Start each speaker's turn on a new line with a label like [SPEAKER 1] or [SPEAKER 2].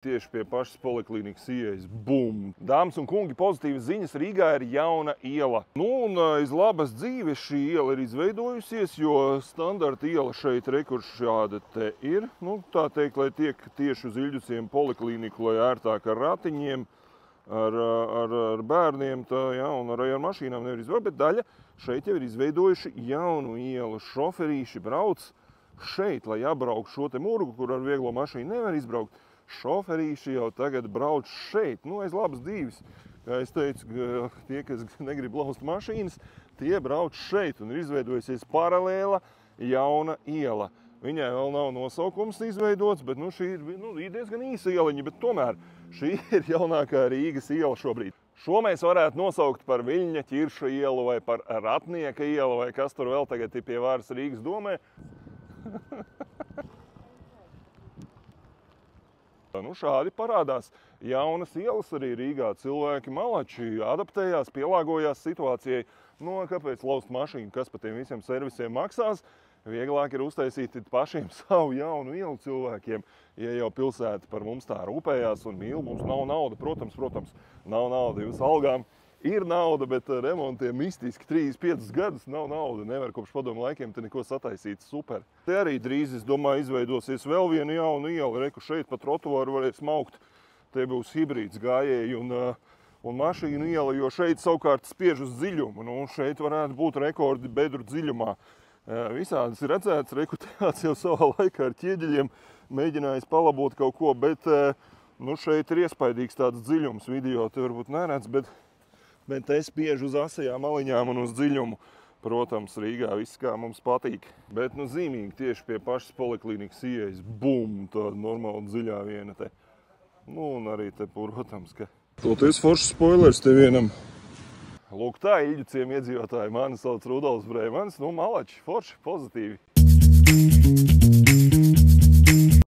[SPEAKER 1] Tieši pie pašas poliklīnikas ieejas. Bum! Dāmas un kungi, pozitīvas ziņas, Rīgā ir jauna iela. Un iz labas dzīves šī iela ir izveidojusies, jo standarta iela šeit kur šāda te ir. Tā teikt, lai tiek tieši uz Ilģuciem poliklīniku, lai ērtāk ar ratiņiem, ar bērniem, un arī ar mašīnām nevar izvēlēt, bet daļa šeit jau ir izveidojuši jaunu ielu. Šoferīši brauc šeit, lai apbrauk šo te murgu, kur ar vieglo mašīnu nevar izbraukt. Šoferīši jau tagad brauc šeit, aiz labas dzīves. Kā es teicu, tie, kas negrib laust mašīnas, tie brauc šeit un ir izveidojusies paralēla jauna iela. Viņai vēl nav nosaukums izveidots, bet šī ir diezgan īsa ieliņa, bet tomēr šī ir jaunākā Rīgas iela šobrīd. Šo mēs varētu nosaukt par Viļņa Ķirša ielu vai par Ratnieka ielu vai kas tur vēl tagad ir pie varas Rīgas domē. Šādi parādās jaunas ielas arī Rīgā. Cilvēki malači adaptējās, pielāgojās situācijai. Kāpēc laust mašīnu, kas par tiem visiem servisiem maksās? Vieglāk ir uztaisīt pašiem savu jaunu ielu cilvēkiem. Ja jau pilsēta par mums tā rūpējās un mīl, mums nav nauda, protams, nav nauda jūsu algām. Ir nauda, bet remontiem mistiski 35 gadus nav nauda. Nevar kopš padomu laikiem te neko sataisīt. Super. Te arī drīz, es domāju, izveidosies vēl viena jauna iela. Reku šeit pa trotuāru varēs maukt. Te būs hibrīds gājēji un mašīnu iela, jo šeit savukārt spiež uz dziļumu. Šeit varētu būt rekordi bedru dziļumā. Visādas ir redzēts. Reku tāds jau savā laikā ar ķieģeļiem mēģinājis palabot kaut ko, bet šeit ir iespaidīgs tāds dziļums. Video te varbūt neredz, bet te spiež uz asajām maliņām un uz dziļumu. Protams, Rīgā viss kā mums patīk. Bet zīmīgi tieši pie pašas poliklīnikas ieejas. Bum! Tāda normāla dziļā viena te. Un arī te, protams, ka... Toties foršs spoilers te vienam. Lūk tā, Ilģuciem iedzīvotāji. Mani sauc Rudolfs Breimans. Malači, forši, pozitīvi.